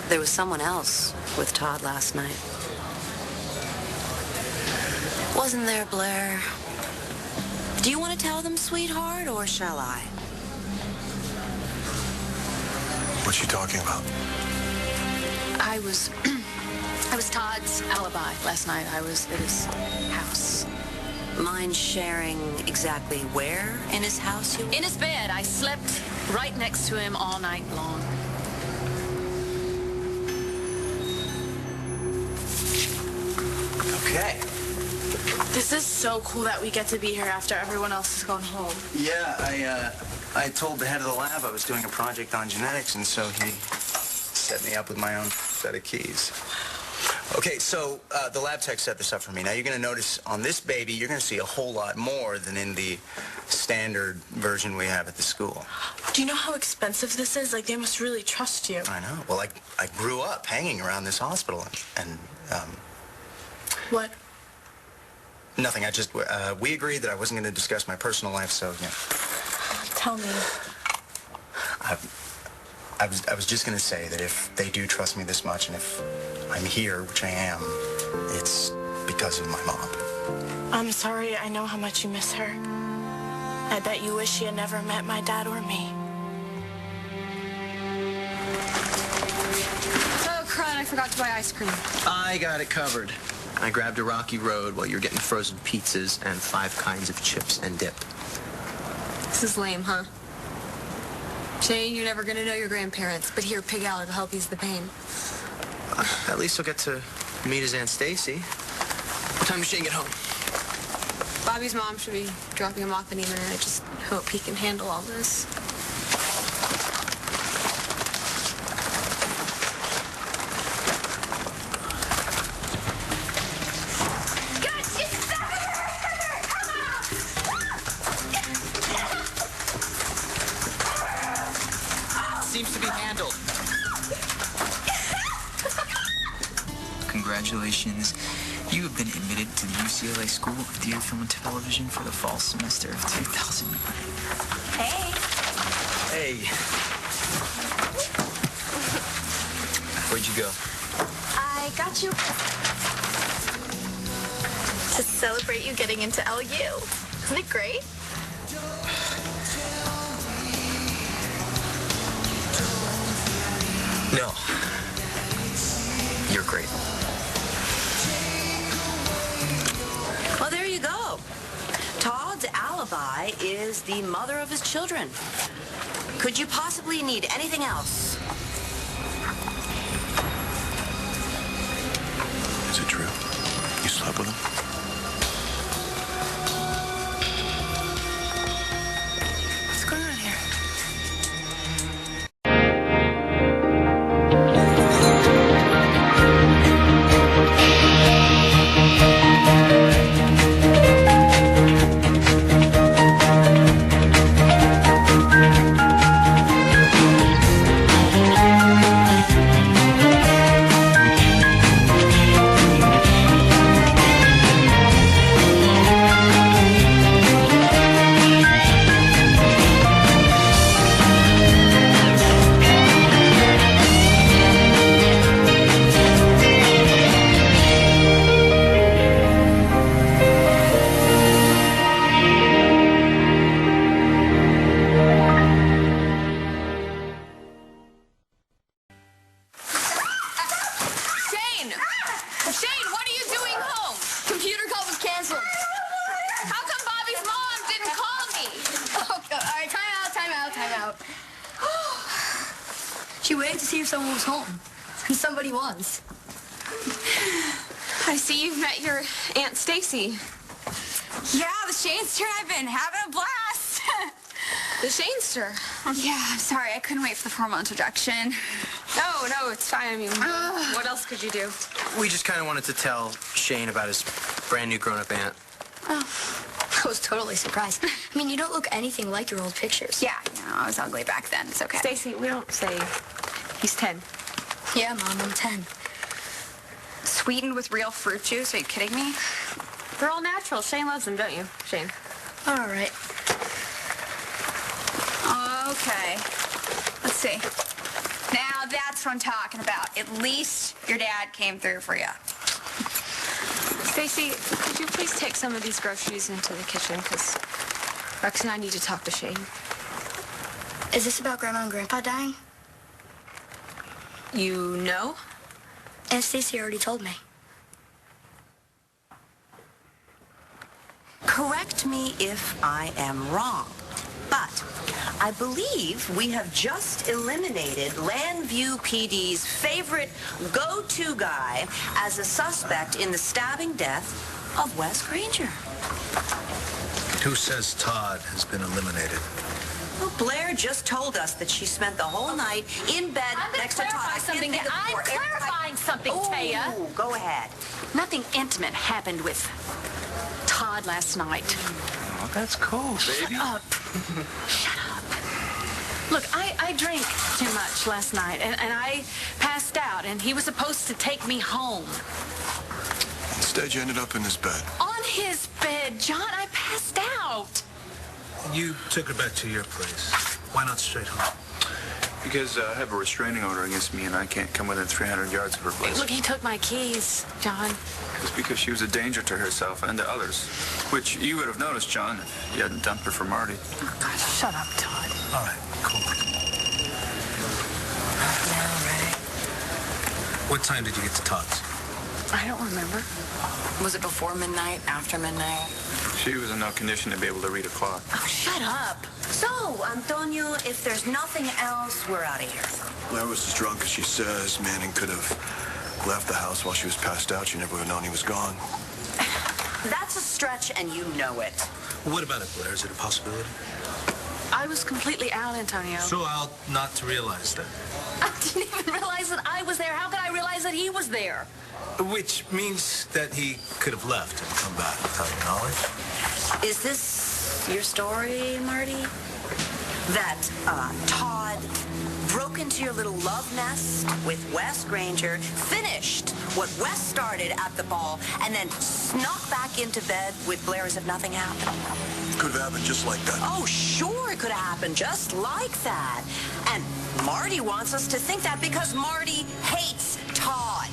There was someone else with Todd last night. Wasn't there, Blair? Do you want to tell them, sweetheart, or shall I? What's she talking about? I was Todd's alibi last night. I was at his house. Mind sharing exactly where in his house you were? In his bed. I slept right next to him all night long. Okay. This is so cool that we get to be here after everyone else has gone home. Yeah, I told the head of the lab I was doing a project on genetics, and so he set me up with my own set of keys. Okay, so the lab tech set this up for me. Now, you're going to notice on this baby, you're going to see a whole lot more than in the standard version we have at the school. Do you know how expensive this is? Like, they must really trust you. I know. Well, I grew up hanging around this hospital, and What? nothing. We agreed that I wasn't going to discuss my personal life, so, yeah. Tell me. I was just going to say that if they do trust me this much, and if I'm here, which I am, it's because of my mom. I'm sorry. I know how much you miss her. I bet you wish she had never met my dad or me. Oh, crud, I forgot to buy ice cream. I got it covered. I grabbed a rocky road while you were getting frozen pizzas and 5 kinds of chips and dip. This is lame, huh? Shane, you're never gonna know your grandparents, but here, pig out, it'll help ease the pain. At least he'll get to meet his Aunt Stacy. What time does Shane get home? Bobby's mom should be dropping him off any minute. I just hope he can handle all this. Seems to be handled. Congratulations. You have been admitted to the UCLA School of Theater, Film, and Television for the fall semester of 2009. Hey. Hey. Where'd you go? I got you. To celebrate you getting into LU. Isn't it great? No. You're great. Well, there you go. Todd's alibi is the mother of his children. Could you possibly need anything else? Is it true? You slept with him? What's going on here? Shane, what are you doing home? Computer call was canceled. How come Bobby's mom didn't call me? Oh, all right, time out. She waited to see if someone was home. And somebody was. I see you've met your Aunt Stacy. Yeah, the Shanester have been having a blast. The Shanester. Yeah, I'm sorry. I couldn't wait for the formal introduction. No, it's fine. I mean, what else could you do? We just kind of wanted to tell Shane about his brand new grown-up aunt. Oh, I was totally surprised. I mean, you don't look anything like your old pictures. Yeah, I was ugly back then. It's okay. Stacy, we don't say he's 10. Yeah, Mom, I'm 10. Sweetened with real fruit juice? Are you kidding me? They're all natural. Shane loves them, don't you, Shane? All right. Okay. Let's see. Now, That's what I'm talking about. At least your dad came through for you. Stacy, could you please take some of these groceries into the kitchen? Because Rex and I need to talk to Shane. Is this about Grandma and Grandpa dying? You know? Aunt Stacy already told me. Correct me if I am wrong, but I believe we have just eliminated Landview PD's favorite go-to guy as a suspect in the stabbing death of Wes Granger. Who says Todd has been eliminated? Well, Blair just told us that she spent the whole night in bed next to Todd. I'm clarifying something, Taya. Ooh, go ahead. Nothing intimate happened with Todd last night. Oh, that's cool, baby. Shut up. Look, I drank too much last night, and I passed out, and he was supposed to take me home. Instead, you ended up in his bed. On his bed, John, I passed out. You took her back to your place. Why not straight home? Because I have a restraining order against me, and I can't come within 300 yards of her place. Look, he took my keys, John. It's because she was a danger to herself and to others, which you would have noticed, John, if you hadn't dumped her for Marty. Oh, God, shut up, Todd. All right, cool. Now, Ray. What time did you get to Todd's? I don't remember. Was it before midnight, after midnight? She was in no condition to be able to read a clock. Oh, shut up. So, Antonio, if there's nothing else, we're out of here. Blair was as drunk as she says. Manning could have left the house while she was passed out. She never would have known he was gone. That's a stretch, and you know it. What about it, Blair? Is it a possibility? I was completely out, Antonio. So out not to realize that. I didn't even realize that I was there. How could I realize that he was there? Which means that he could have left and come back without your knowledge. Is this your story, Marty? That Todd broke into your little love nest with Wes Granger, finished what Wes started at the ball, and then snuck back into bed with Blair as if nothing happened? Could have happened just like that. Oh, sure, it could have happened just like that. And Marty wants us to think that because Marty hates Todd.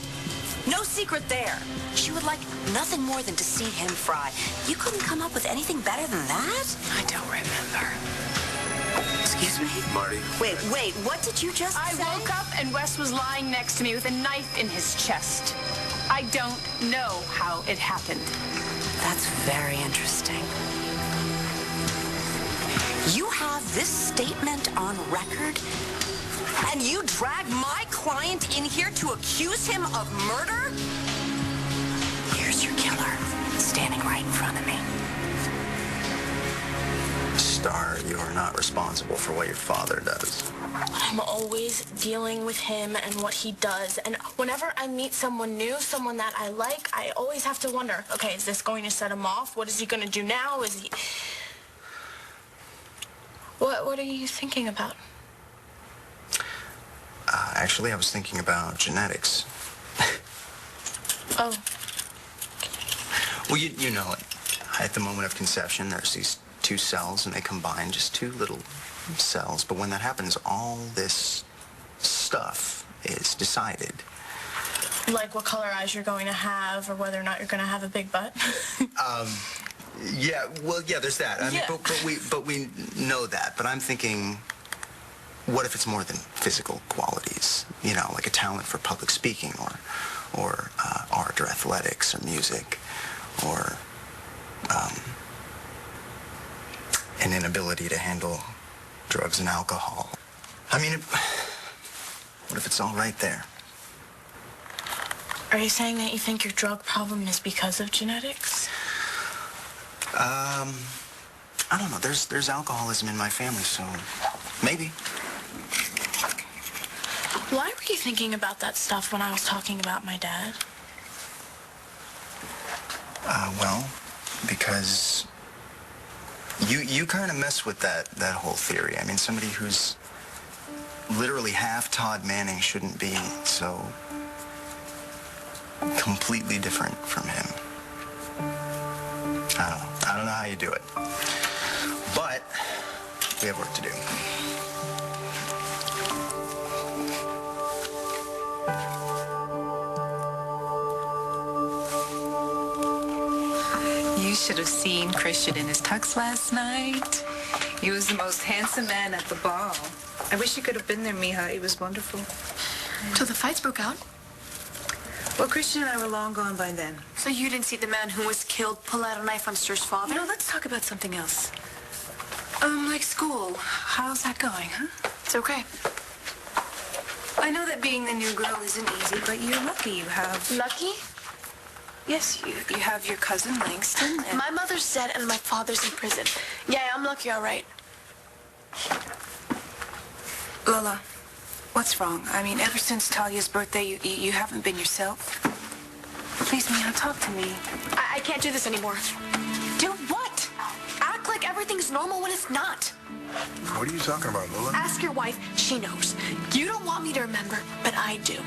No secret there. She would like nothing more than to see him fry. You couldn't come up with anything better than that? I don't remember. Excuse me? Marty. Wait, what did you just say? I woke up and Wes was lying next to me with a knife in his chest. I don't know how it happened. That's very interesting. You have this statement on record? And you drag my client in here to accuse him of murder? Here's your killer, standing right in front of me. Star, you are not responsible for what your father does. I'm always dealing with him and what he does. And whenever I meet someone new, someone that I like, I always have to wonder, okay, is this going to set him off? What is he going to do now? Is he... What are you thinking about? Actually, I was thinking about genetics. Oh. Well, you know it. At the moment of conception, there's these two cells, and they combine just two little cells. But when that happens, all this stuff is decided. Like what color eyes you're going to have, or whether or not you're going to have a big butt? Yeah, there's that. I mean, Yeah. but we know that. But I'm thinking, what if it's more than physical qualities? You know, like a talent for public speaking, or art, or athletics, or music, or an inability to handle drugs and alcohol. I mean, what if it's all right there? Are you saying that you think your drug problem is because of genetics? I don't know. There's alcoholism in my family, so maybe. Why were you thinking about that stuff when I was talking about my dad? Well, because you kind of mess with that whole theory. I mean, somebody who's literally half Todd Manning shouldn't be so completely different from him. I don't know how you do it. But we have work to do. You should have seen Christian in his tux last night. He was the most handsome man at the ball. I wish you could have been there, Mija. It was wonderful. So the fights broke out? Well, Christian and I were long gone by then. So you didn't see the man who was killed pull out a knife on Stur's father? You know, let's talk about something else. Like school. How's that going, huh? It's okay. I know that being the new girl isn't easy, but you're lucky you have... Lucky? Yes, you have your cousin Langston and... My mother's dead and my father's in prison. Yeah, I'm lucky, all right. Lola, what's wrong? I mean, ever since Talia's birthday, you haven't been yourself. Please, Mija, talk to me. I can't do this anymore. Do what? Act like everything's normal when it's not. What are you talking about, Lola? Ask your wife. She knows. You don't want me to remember, but I do.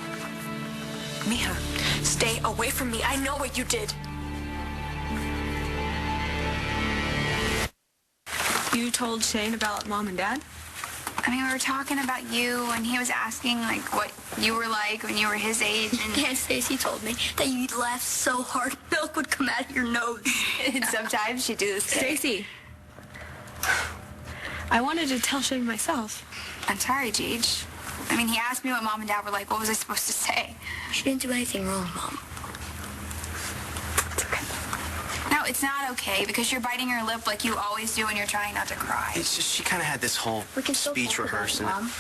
Mija. Stay away from me. I know what you did. You told Shane about Mom and Dad? I mean, we were talking about you, and he was asking, like, what you were like when you were his age, and... Yeah, Stacy told me that you'd laugh so hard milk would come out of your nose. and sometimes she'd do this. Stacy, I wanted to tell Shane myself. I'm sorry, Gigi. I mean, he asked me what Mom and Dad were like. What was I supposed to say? She didn't do anything wrong, Mom. It's okay. No, it's not okay, because you're biting your lip like you always do when you're trying not to cry. It's just, she kind of had this whole speech rehearsed. Mom.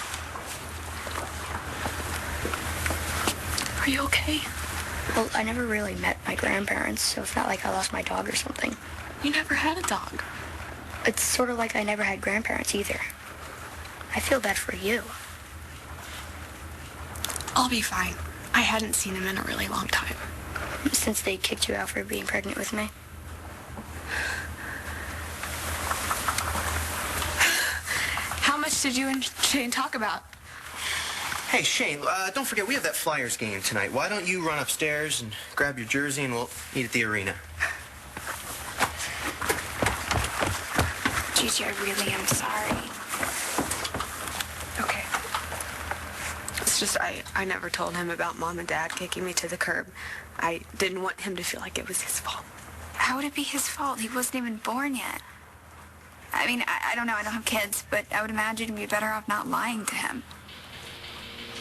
Are you okay? Well, I never really met my grandparents, so it's not like I lost my dog or something. You never had a dog. It's sort of like I never had grandparents either. I feel bad for you. I'll be fine. I hadn't seen him in a really long time. Since they kicked you out for being pregnant with me. How much did you and Shane talk about? Hey, Shane, don't forget, we have that Flyers game tonight. Why don't you run upstairs and grab your jersey and we'll meet at the arena? Gigi, I really am sorry. Okay. It's just I never told him about Mom and Dad kicking me to the curb. I didn't want him to feel like it was his fault. How would it be his fault? He wasn't even born yet. I mean, I don't know. I don't have kids, but I would imagine you'd be better off not lying to him.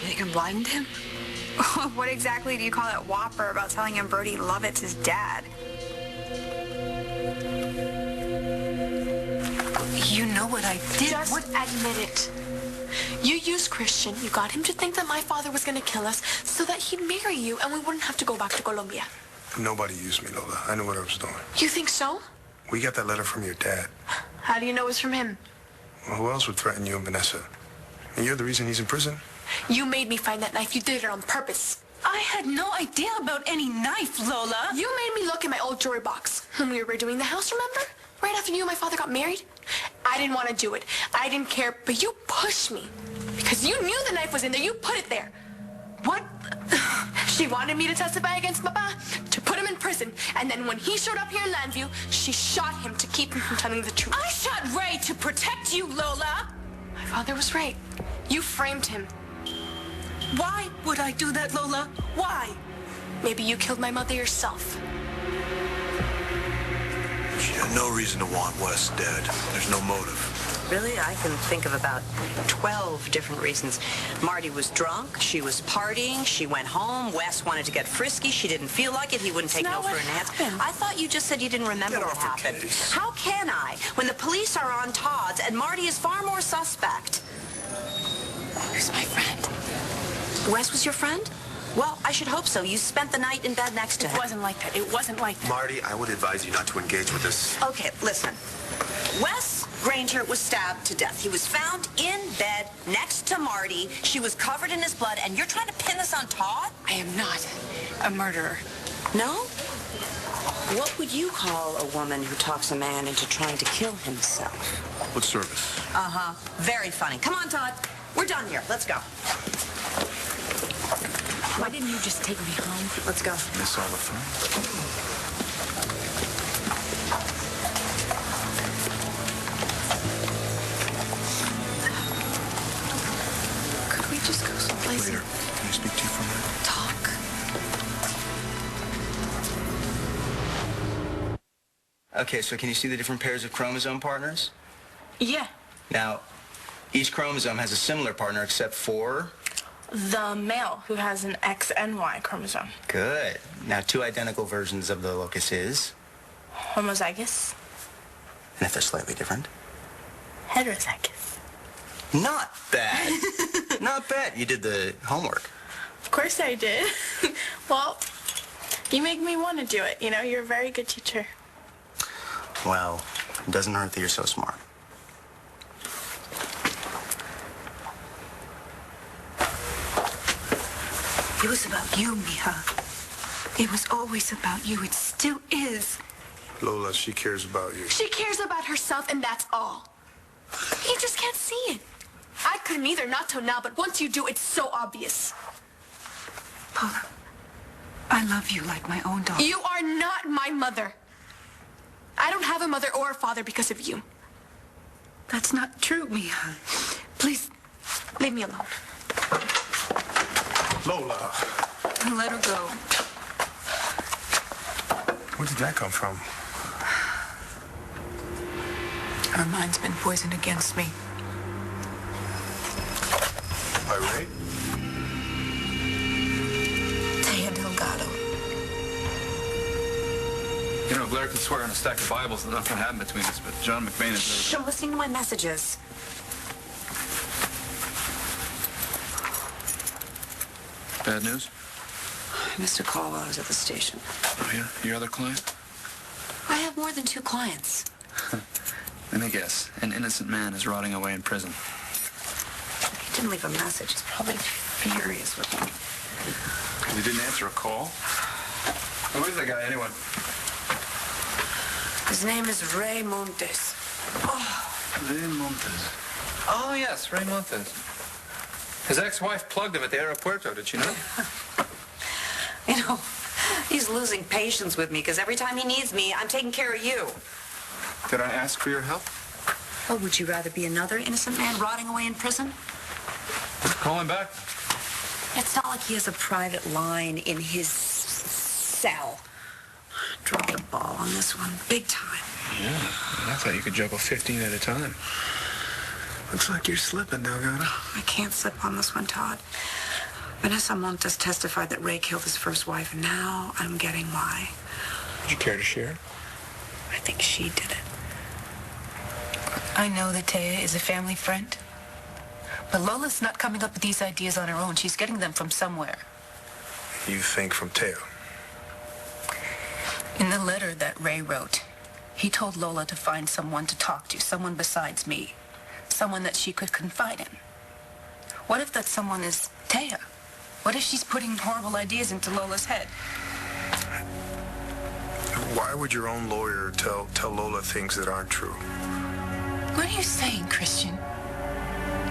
You think I'm lying to him? What exactly do you call that whopper about telling him Brody Lovett's his dad? You know what I did. Just admit it. You used Christian. You got him to think that my father was going to kill us so that he'd marry you and we wouldn't have to go back to Colombia. Nobody used me, Lola. I knew what I was doing. You think so? We got that letter from your dad. How do you know it's from him? Well, who else would threaten you and Vanessa? And you're the reason he's in prison? You made me find that knife. You did it on purpose. I had no idea about any knife, Lola. You made me look in my old jewelry box when we were redoing the house, remember? Right after you and my father got married. I didn't want to do it. I didn't care, but you pushed me. Because you knew the knife was in there. You put it there. What? She wanted me to testify against Papa, to put him in prison. And then when he showed up here in Landview, she shot him to keep him from telling the truth. I shot Ray to protect you, Lola. My father was right. You framed him. Why would I do that, Lola? Why? Maybe you killed my mother yourself. She had no reason to want Wes dead. There's no motive. Really? I can think of about 12 different reasons. Marty was drunk. She was partying. She went home. Wes wanted to get frisky. She didn't feel like it. He wouldn't take no for an answer. I thought you just said you didn't remember what happened. How can I, when the police are on Todd's and Marty is far more suspect? Who's my friend? Wes was your friend? Well, I should hope so. You spent the night in bed next to him. It wasn't like that. It wasn't like that. Marty, I would advise you not to engage with this. Okay, listen. Wes Granger was stabbed to death. He was found in bed next to Marty. She was covered in his blood, and you're trying to pin this on Todd? I am not a murderer. No? What would you call a woman who talks a man into trying to kill himself? What service? Uh-huh. Very funny. Come on, Todd. We're done here. Let's go. Why didn't you just take me home? Let's go. Miss all the fun. Could we just go someplace? Later. Can I speak to you for a minute? Okay, so can you see the different pairs of chromosome partners? Yeah. Now, each chromosome has a similar partner except for... The male, who has an X and Y chromosome. Good. Now, 2 identical versions of the locus is... Homozygous. And if they're slightly different? Heterozygous. Not bad. Not bad. You did the homework. Of course I did. Well, you make me want to do it. You know, you're a very good teacher. Well, it doesn't hurt that you're so smart. It was about you, Mija. It was always about you. It still is. Lola, she cares about you. She cares about herself, and that's all. You just can't see it. I couldn't either, not till now, but once you do, it's so obvious. Paula, I love you like my own daughter. You are not my mother. I don't have a mother or a father because of you. That's not true, Mija. Please, leave me alone. Lola. Let her go. Where did that come from? Her mind's been poisoned against me. By Ray? Taya Delgado. You know, Blair can swear on a stack of Bibles that nothing happened between us, but John McBain is Shh, I'm listening to my messages. Bad news? I missed a call while I was at the station. Oh, yeah? Your other client? I have more than 2 clients. Let me guess. An innocent man is rotting away in prison. He didn't leave a message. He's probably furious with me. He didn't answer a call? Who is that guy, anyway? His name is Ray Montes. Ray Montes. Oh, yes, Ray Montes. His ex-wife plugged him at the aeropuerto, did she know? You know, he's losing patience with me because every time he needs me, I'm taking care of you. Did I ask for your help? Oh, would you rather be another innocent man rotting away in prison? Call him back. It's not like he has a private line in his cell. Dropped the ball on this one, big time. Yeah, I thought you could juggle 15 at a time. Looks like you're slipping, Delgado. I can't slip on this one, Todd. Vanessa Montes testified that Ray killed his first wife, and now I'm getting why. Would you care to share? I think she did it. I know that Taya is a family friend. But Lola's not coming up with these ideas on her own. She's getting them from somewhere. You think from Teo? In the letter that Ray wrote, he told Lola to find someone to talk to, someone besides me. Someone that she could confide in. What if that someone is Taya? What if she's putting horrible ideas into Lola's head? Why would your own lawyer tell Lola things that aren't true? What are you saying, Christian?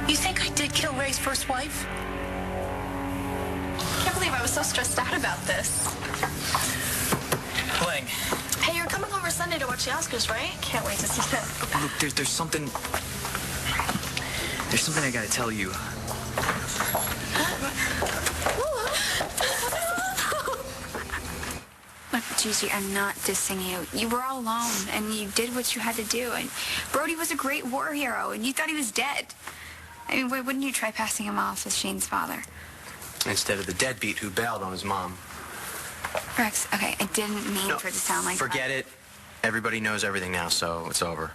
You think I did kill Ray's first wife? I can't believe I was so stressed out about this. Lang, Hey, you're coming over Sunday to watch the Oscars, right? Can't wait to see that. look, there's something... There's something I gotta tell you. Look, Gigi, I'm not dissing you. You were all alone, and you did what you had to do. And Brody was a great war hero, and you thought he was dead. I mean, why wouldn't you try passing him off as Shane's father? Instead of the deadbeat who bailed on his mom. Rex, okay, I didn't mean for it to sound like Forget it. Everybody knows everything now, so it's over.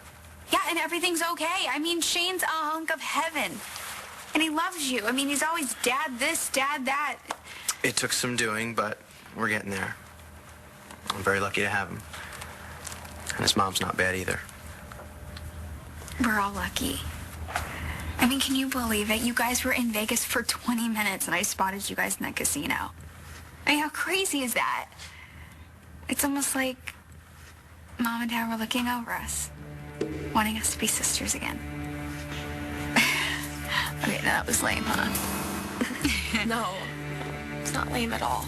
Yeah, and everything's okay. I mean, Shane's a hunk of heaven. And he loves you. I mean, he's always dad this, dad that. It took some doing, but we're getting there. I'm very lucky to have him. And his mom's not bad either. We're all lucky. I mean, can you believe it? You guys were in Vegas for 20 minutes, and I spotted you guys in that casino. I mean, how crazy is that? It's almost like Mom and Dad were looking over us, wanting us to be sisters again. Okay, no, that was lame, huh? No, it's not lame at all.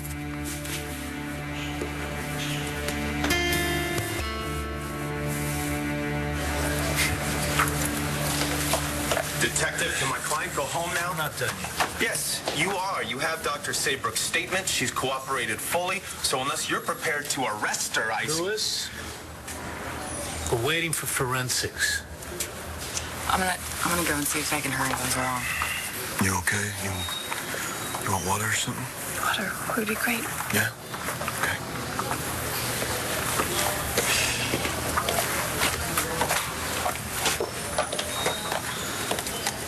Detective, can my client go home now? Not done yet. Yes, you are. You have Dr. Saybrook's statement. She's cooperated fully. So unless you're prepared to arrest her, Lewis? We're waiting for forensics. I'm gonna go and see if I can hurry those along. You okay? You want water or something? Water would be great. Yeah? Okay.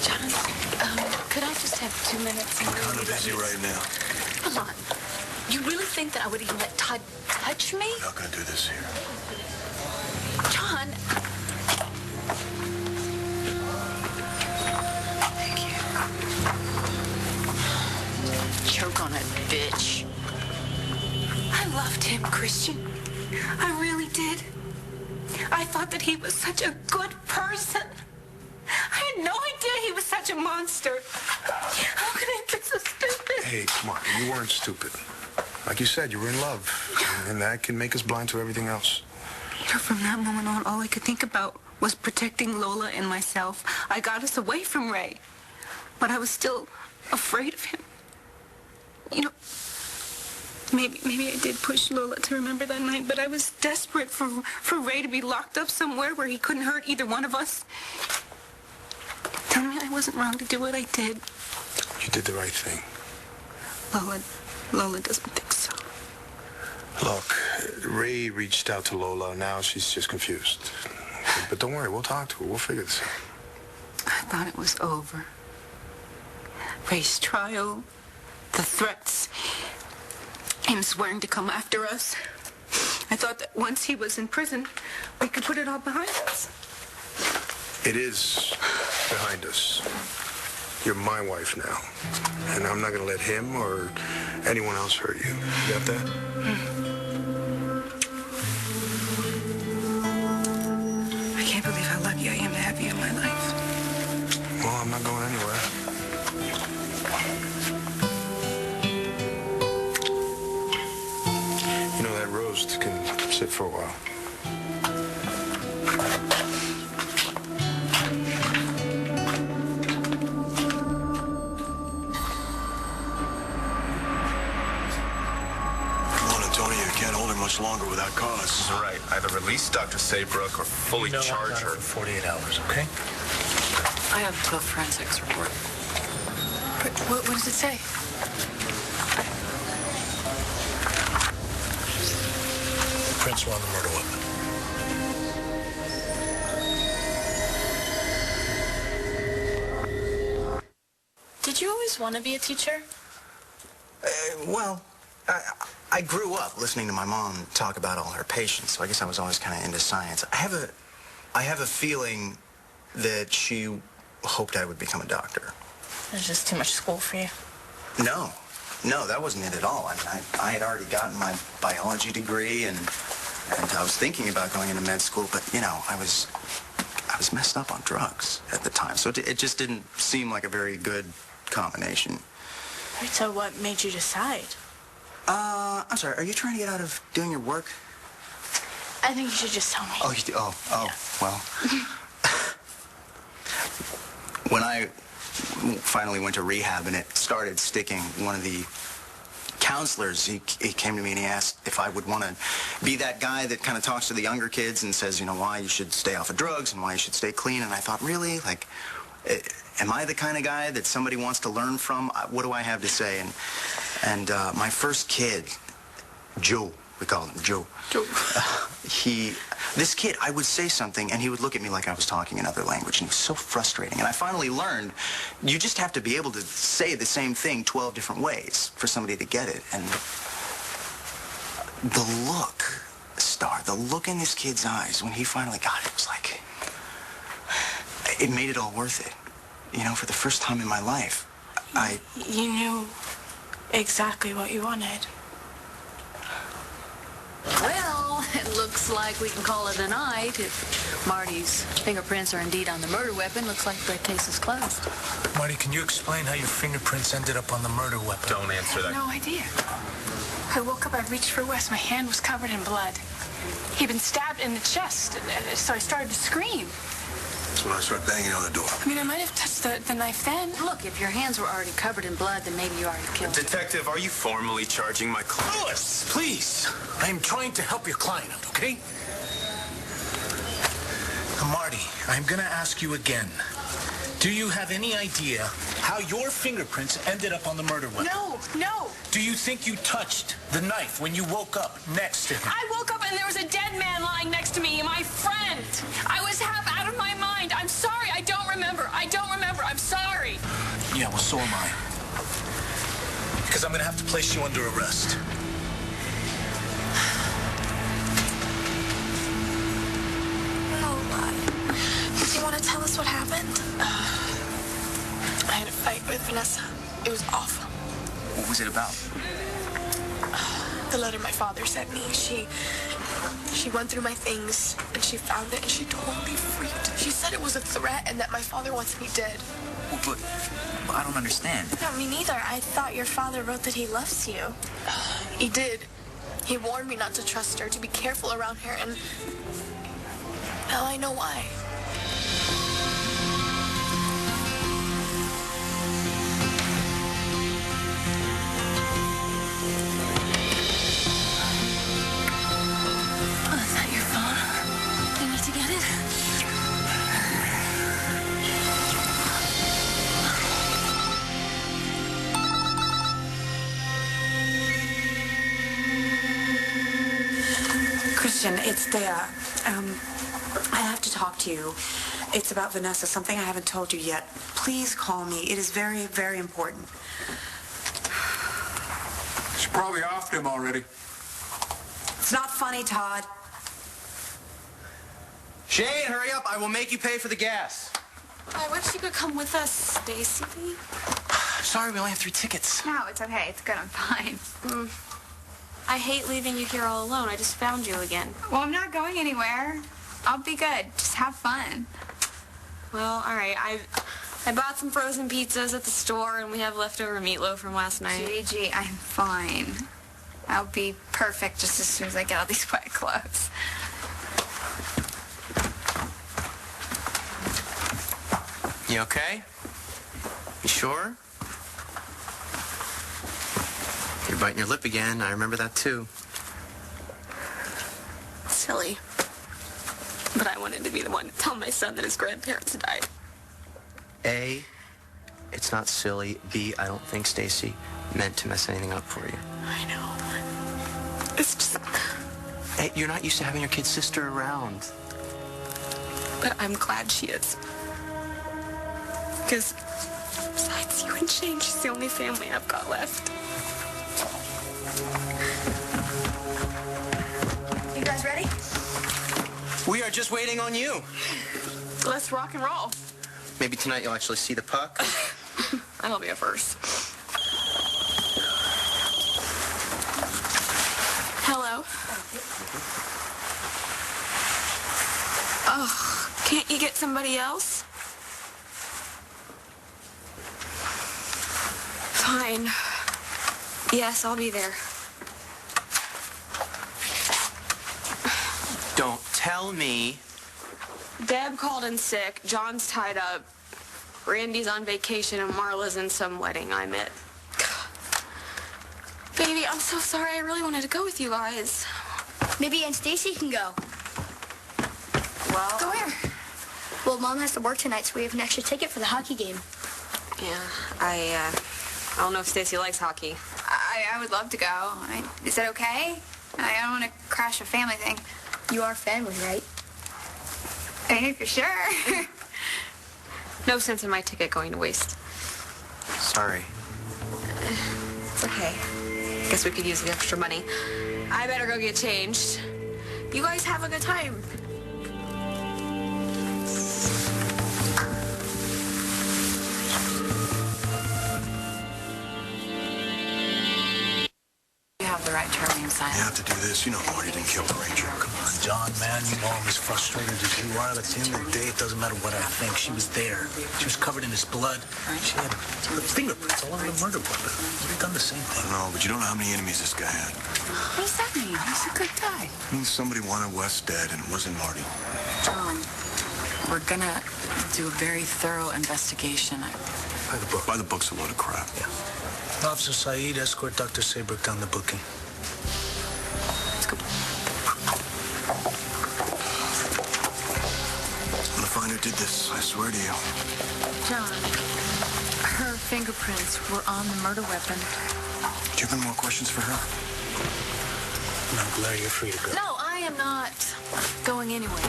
John, could I just have 2 minutes? I'm kind of busy right now. Come on. You really think that I would even let Todd touch me? I'm not going to do this here. John. Thank you. Choke on it, bitch. I loved him, Christian. I really did. I thought that he was such a good person. I had no idea he was such a monster. How could I get so stupid? Hey, come on. You weren't stupid. Like you said, you were in love. And that can make us blind to everything else. You know, from that moment on, all I could think about was protecting Lola and myself. I got us away from Ray. But I was still afraid of him. You know, maybe I did push Lola to remember that night, but I was desperate for Ray to be locked up somewhere where he couldn't hurt either one of us. Tell me I wasn't wrong to do what I did. You did the right thing. Lola doesn't think so. Look, Ray reached out to Lola. Now she's just confused. But don't worry, we'll talk to her. We'll figure this out. I thought it was over. Ray's trial, the threats, him swearing to come after us. I thought that once he was in prison, we could put it all behind us. It is behind us. You're my wife now. And I'm not going to let him or anyone else hurt you. You got that? I can't believe how lucky I am to have you in my life. Well, I'm not going anywhere. You know, that roast can sit for a while. Much longer without cause. Right. Either release Dr. Saybrook or fully charge her. For 48 hours, okay? I have the forensics report. What does it say? The prints were on the murder weapon. Did you always want to be a teacher? Well, I grew up listening to my mom talk about all her patients, so I guess I was always kind of into science. I have a feeling that she hoped I would become a doctor. There's just too much school for you. No, that wasn't it at all. I mean, I had already gotten my biology degree, and I was thinking about going into med school, but, you know, I was messed up on drugs at the time, so it just didn't seem like a very good combination. Right, so what made you decide? I'm sorry, are you trying to get out of doing your work? I think you should just tell me. Oh, you do? Oh, Yeah. Well. When I finally went to rehab and it started sticking, one of the counselors, he came to me and he asked if I would want to be that guy that kind of talks to the younger kids and says, you know, why you should stay off of drugs and why you should stay clean. And I thought, really? Like, am I the kind of guy that somebody wants to learn from? What do I have to say? And my first kid, Joe, we call him Joe. This kid, I would say something, and he would look at me like I was talking another language, and it was so frustrating. And I finally learned, you just have to be able to say the same thing 12 different ways for somebody to get it. And the look in this kid's eyes when he finally got it was like, it made it all worth it. You know, for the first time in my life, You knew exactly what you wanted. Well, it looks like we can call it a night. If Marty's fingerprints are indeed on the murder weapon, looks like the case is closed. Marty, can you explain how your fingerprints ended up on the murder weapon? Don't answer that. No idea. I woke up, I reached for Wes. My hand was covered in blood. He'd been stabbed in the chest, so I started to scream. That's when I started banging on the door. I mean, I might have touched the knife then. Look, if your hands were already covered in blood, then maybe you already killed him. Detective, are you formally charging my client? Louis, please. I am trying to help your client out, okay? Marty, I'm gonna ask you again. Do you have any idea how your fingerprints ended up on the murder weapon? No. Do you think you touched the knife when you woke up next to him? I woke up and there was a dead man lying next to me, my friend. I was half out of my mind. I'm sorry. I don't remember. I'm sorry. Yeah, well, so am I. Because I'm gonna have to place you under arrest. Do you want to tell us what happened? I had a fight with Vanessa. It was awful. What was it about? The letter my father sent me, she went through my things and she found it and she totally freaked. She said it was a threat and that my father wants me dead. Well, but I don't understand. No, me neither. I thought your father wrote that he loves you. He did. He warned me not to trust her, to be careful around her, and now I know why. Oh, is that your phone? You need to get it? Christian, it's Thea. I have to talk to you. It's about Vanessa, something I haven't told you yet. Please call me. It is very, very important. She's probably off him already. It's not funny, Todd. Shane, hurry up. I will make you pay for the gas. I wish you could come with us, Stacy. Sorry, we only have 3 tickets. No, it's okay. It's good. I'm fine. I hate leaving you here all alone. I just found you again. Well, I'm not going anywhere. I'll be good. Just have fun. Well, all right. I bought some frozen pizzas at the store, and we have leftover meatloaf from last night. Gigi, I'm fine. I'll be perfect just as soon as I get all these wet clothes. You okay? You sure? You're biting your lip again. I remember that, too. Silly. But I wanted to be the one to tell my son that his grandparents died. A, it's not silly. B, I don't think Stacy meant to mess anything up for you. I know. It's just... Hey, you're not used to having your kid sister around. But I'm glad she is. Because besides you and Shane, she's the only family I've got left. You guys ready? We are just waiting on you. Let's rock and roll. Maybe tonight you'll actually see the puck. That'll be a first. Hello. Oh, can't you get somebody else? Fine. Yes, I'll be there. Don't tell me. Deb called in sick. John's tied up. Randy's on vacation and Marla's in some wedding I'm at. Baby, I'm so sorry. I really wanted to go with you guys. Maybe Aunt Stacy can go. Well... Go where? Well, Mom has to work tonight, so we have an extra ticket for the hockey game. Yeah, I don't know if Stacy likes hockey. I would love to go. Is that okay? I don't want to crash a family thing. You are family, right? I mean, for sure. No sense in my ticket going to waste. Sorry. It's okay. Guess we could use the extra money. I better go get changed. You guys have a good time. You have the right to remain silent. You have to do this. You know Marty didn't kill the ranger. Come on, John, man. You know I'm as frustrated as you are. At the end of the day, it doesn't matter what I think. She was there. She was covered in his blood. She had the fingerprints all over the murder weapon. We've done the same thing. No, but you don't know how many enemies this guy had. What does that mean? He's a good guy. It means somebody wanted Wes dead, and it wasn't Marty. John, we're gonna do a very thorough investigation. By the book. By the book's a load of crap. Yeah. Officer Saeed, escort Dr. Saybrook down the booking. Let's go. mother did this, I swear to you. John, her fingerprints were on the murder weapon. Do you have any more questions for her? No, Blair, you're free to go. No, I am not going anywhere.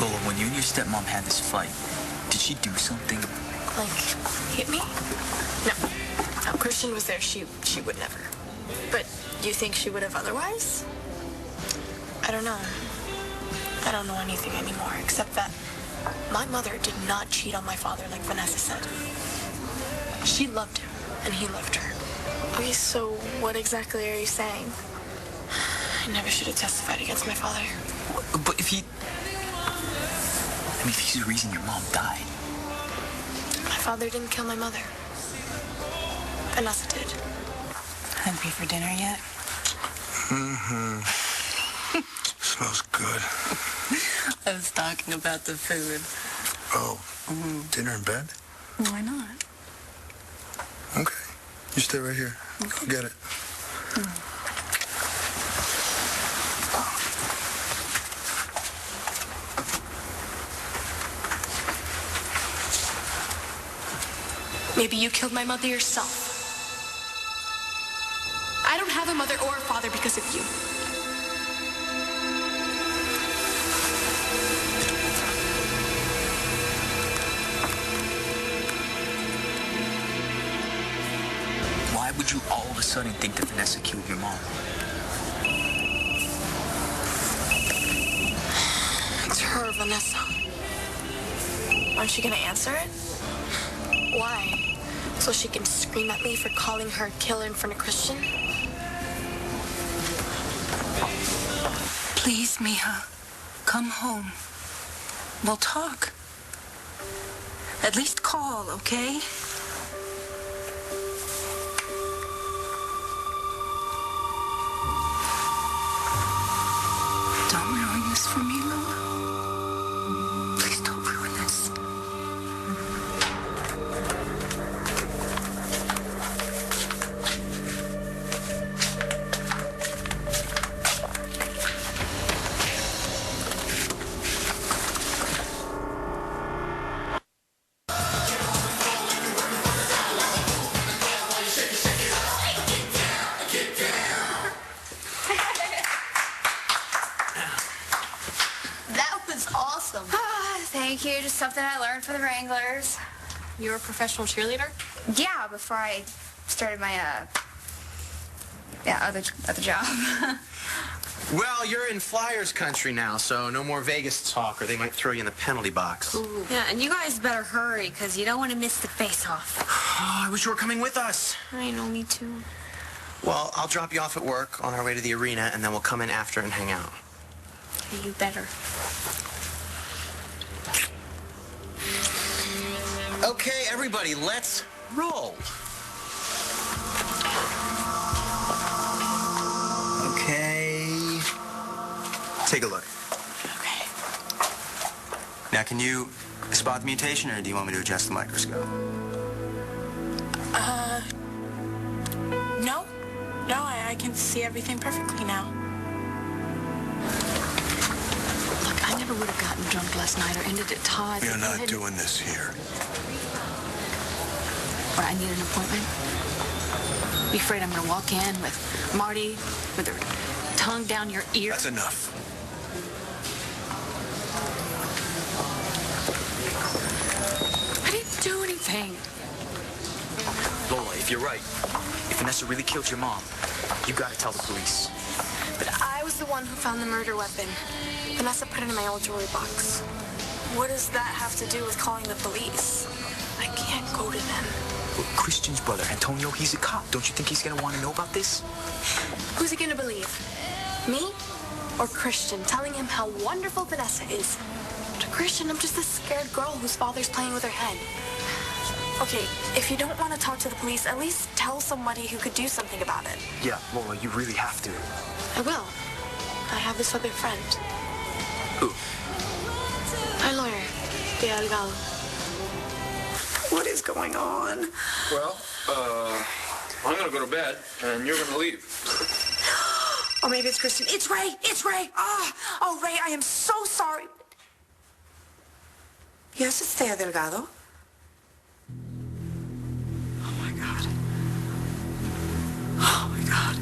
Lola, when you and your stepmom had this fight, did she do something? Like, hit me? No. No, Christian was there. She would never. But you think she would have otherwise? I don't know. I don't know anything anymore, except that my mother did not cheat on my father like Vanessa said. She loved him, and he loved her. Okay, so what exactly are you saying? I never should have testified against my father. But if he... I mean, if he's the reason your mom died. My father didn't kill my mother. Vanessa did. Hungry for dinner yet? Mm-hmm. Smells good. I was talking about the food. Oh, dinner in bed? Why not? Okay. You stay right here. I'll get it. Maybe you killed my mother yourself. I don't have a mother or a father because of you. Why would you all of a sudden think that Vanessa killed your mom? It's her, Vanessa. Aren't you gonna answer it? Why? So she can scream at me for calling her a killer in front of Christian? Please, Mija, come home. We'll talk. At least call, okay? Don't ruin this for me, Lola. Please don't ruin this. That was awesome. Thank you. Just something I learned for the Wranglers. You're a professional cheerleader? Yeah, before I started my other job. Well, you're in Flyers country now, so no more Vegas talk, or they might throw you in the penalty box. Ooh. Yeah, and you guys better hurry, because you don't want to miss the face-off. Oh, I wish you were coming with us. I know, me too. Well, I'll drop you off at work on our way to the arena, and then we'll come in after and hang out. You better. Okay, everybody, let's roll. Okay. Take a look. Okay. Now, can you spot the mutation, or do you want me to adjust the microscope? No. No, I can see everything perfectly now. Look, I never would have gotten drunk last night or ended at Todd's. We're not doing this here. But I need an appointment. Be afraid I'm gonna walk in with Marty with her tongue down your ear. That's enough. I didn't do anything. Lola, if you're right, if Vanessa really killed your mom, you gotta tell the police. But I was the one who found the murder weapon. Vanessa put it in my old jewelry box. What does that have to do with calling the police? I can't go to them. Look, Christian's brother, Antonio, he's a cop. Don't you think he's gonna want to know about this? Who's he gonna believe? Me or Christian telling him how wonderful Vanessa is? To Christian, I'm just a scared girl whose father's playing with her head. Okay, if you don't want to talk to the police, at least tell somebody who could do something about it. Yeah, Lola, you really have to. I will. I have this other friend. Who? Our lawyer, Delgado. What is going on? Well, I'm gonna go to bed, and you're gonna leave. Or maybe it's Christian. It's Ray! It's Ray! Oh, Ray, I am so sorry. Yes, it's Thea Delgado. Oh, my God. Oh, my God.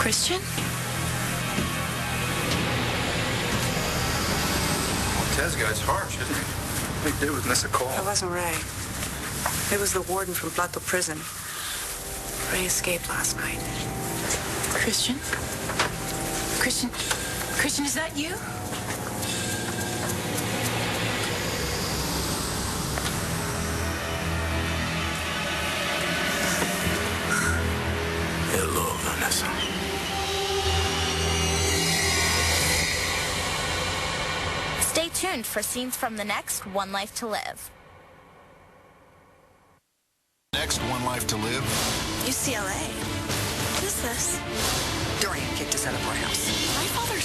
Christian? Tez guy's harsh, isn't he? What he did was miss a call. It wasn't Ray. It was the warden from Plato Prison. Ray escaped last night. Christian? Christian? Christian, is that you? Hello, Vanessa. Stay tuned for scenes from the next One Life to Live. Next One Life to Live. UCLA. What is this? Dorian kicked us out of our house. My father's